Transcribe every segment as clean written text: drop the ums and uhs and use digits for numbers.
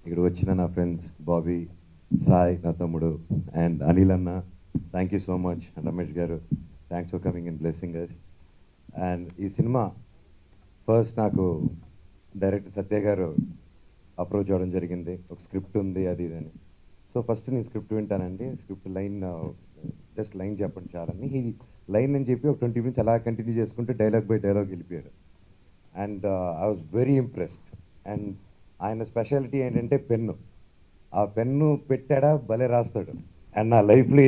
ఇక్కడ వచ్చిన నా ఫ్రెండ్స్ బాబీ, సాయ్, నా తమ్ముడు అండ్ అనిల్ అన్న, thank you so much. Ramesh garu, thanks for coming and blessing us. And ఈ సినిమా ఫస్ట్ నాకు డైరెక్టర్ సత్య గారు అప్రోచ్ అవ్వడం జరిగింది. ఒక స్క్రిప్ట్ ఉంది అది ఇది అని. సో ఫస్ట్ నేను స్క్రిప్ట్ వింటానండి, స్క్రిప్ట్ లైన్ జస్ట్ లైన్ చెప్పండి చాలని ఈ లైన్ అని చెప్పి ఒక 20 minutes అలా కంటిన్యూ చేసుకుంటే డైలాగ్ బై డైలాగ్ వెళ్ళిపోయారు. And I was very impressed. And ఆయన స్పెషాలిటీ ఏంటంటే పెన్ను. ఆ పెన్ను పెట్టాడా భలే రాస్తాడు. అండ్ నా లైఫ్లో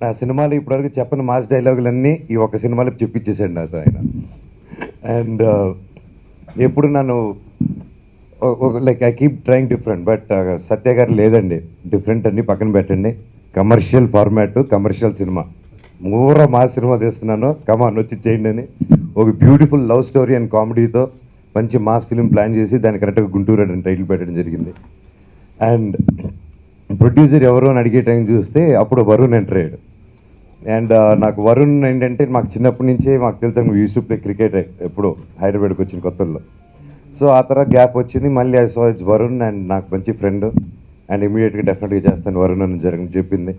నా సినిమాలో ఇప్పటివరకు చెప్పని మాస్ డైలాగులన్నీ ఈ ఒక సినిమాలో చెప్పించేసాడు నాతో ఆయన. అండ్ ఎప్పుడు నన్ను like I keep trying different, but Satya garu లేదండి, డిఫరెంట్ అన్ని పక్కన పెట్టండి, కమర్షియల్ ఫార్మాట్, కమర్షియల్ సినిమా, మా సినిమా తీస్తున్నాను, కమాన్ వచ్చి చేయండి అని ఒక బ్యూటిఫుల్ లవ్ స్టోరీ అండ్ కామెడీతో మంచి మాస్ ఫిలిం ప్లాన్ చేసి దాన్ని కరెక్ట్గా గుంటూరు అని టైటిల్ పెట్టడం జరిగింది. అండ్ ప్రొడ్యూసర్ ఎవరు అని అడిగే టైం చూస్తే అప్పుడు వరుణ్ ఎంటర్ అయ్యాడు. అండ్ నాకు వరుణ్ ఏంటంటే మాకు చిన్నప్పటి నుంచే మాకు తెలుసు, యూస్ టు ప్లే క్రికెట్ ఎప్పుడు హైదరాబాద్కి వచ్చిన కొత్తల్లో. సో ఆ తర్వాత గ్యాప్ వచ్చింది, మళ్ళీ I so it's Varun and నాకు మంచి ఫ్రెండ్ అండ్ ఇమీడియట్గా డెఫినెట్గా చేస్తాను వరుణ్ అని చెప్పింది.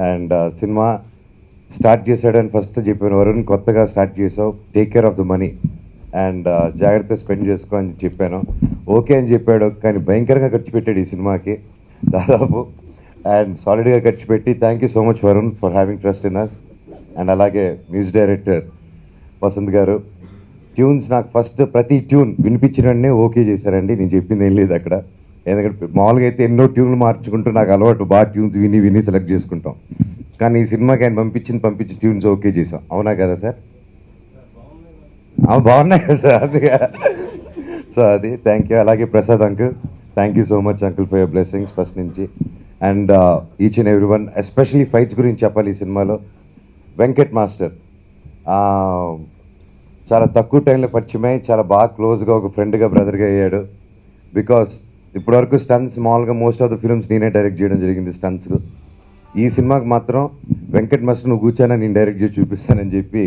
అండ్ సినిమా స్టార్ట్ చేశాడు అని ఫస్ట్ చెప్పాను, వరుణ్ కొత్తగా స్టార్ట్ చేసావు, take care of the money and జాగ్రత్త స్పెండ్ చేసుకో అని చెప్పాను. ఓకే అని చెప్పాడు, కానీ భయంకరంగా ఖర్చు పెట్టాడు ఈ సినిమాకి దాదాపు. అండ్ సాలిడ్గా ఖర్చు పెట్టి thank you so much Varun for having trust in us. And అలాగే మ్యూజిక్ డైరెక్టర్ వసంత్ గారు, ట్యూన్స్ నాకు ఫస్ట్ ప్రతి ట్యూన్ వినిపించిననే ఓకే చేశారండి, నేను చెప్పింది ఏం లేదు అక్కడ. ఎందుకంటే మామూలుగా అయితే ఎన్నో ట్యూన్లు మార్చుకుంటూ నాకు అలవాటు, బాగా ట్యూన్స్ విని సెలెక్ట్ చేసుకుంటాం. కానీ ఈ సినిమాకి ఆయన పంపించి ట్యూన్స్ ఓకే చేసాం. అవునా కదా సార్? బాగున్నాయి కదా సార్? అది సో అది థ్యాంక్ యూ. అలాగే Prasad uncle, thank you so much uncle for your blessings first నుంచి. And each and every one, especially fights గురించి చెప్పాలి. ఈ సినిమాలో వెంకట్ మాస్టర్ చాలా తక్కువ టైంలో పరిచయమై చాలా బాగా క్లోజ్గా ఒక ఫ్రెండ్గా బ్రదర్గా అయ్యాడు. బికాస్ ఇప్పటివరకు స్టన్స్ మామూలుగా మోస్ట్ ఆఫ్ ద ఫిల్మ్స్ నేనే డైరెక్ట్ చేయడం జరిగింది స్టన్స్. ఈ సినిమాకి మాత్రం వెంకట్ మాస్టర్ నువ్వు కూర్చొని నేను డైరెక్ట్ చేసి చూపిస్తానని చెప్పి,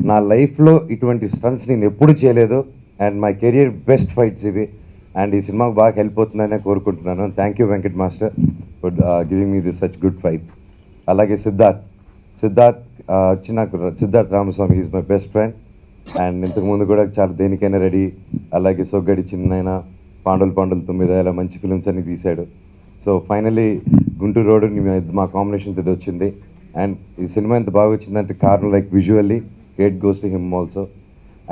నా లైఫ్లో ఇటువంటి స్టన్స్ నేను ఎప్పుడు చేయలేదు. And my career best fights ఇవి. అండ్ ఈ సినిమాకి బాగా హెల్ప్ అవుతుందనే కోరుకుంటున్నాను. Thank you Venkat master for giving me this such good fights. అలాగే సిద్ధార్థ్ వచ్చి నాకు Siddharth Ramaswamy is my best friend. And ఇంతకుముందు కూడా చాలా దేనికైనా రెడీ, అలాగే సొగ్గడి చిన్నైనా, పాండులు 9 ఇలా మంచి ఫిల్మ్స్ అన్ని తీశాడు. సో ఫైనలీ గుంటూరు రోడ్ మా కాంబినేషన్ ఇది వచ్చింది. అండ్ ఈ సినిమా ఎంత బాగా వచ్చిందంటే కారణం like visually great goes to him also.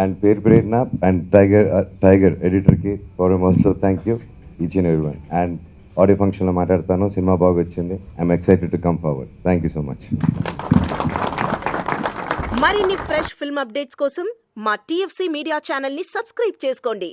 And పేరు ప్రేరణ అండ్ టైగర్ ఎడిటర్కి for him also thank you each and every one. And audio ఫంక్షన్లో మాట్లాడతాను, సినిమా బాగా వచ్చింది, I'm excited to come forward. Thank you so much. మరిన్ని fresh film updates కోసం మా TFC media ఛానల్ని సబ్స్క్రైబ్ చేసుకోండి.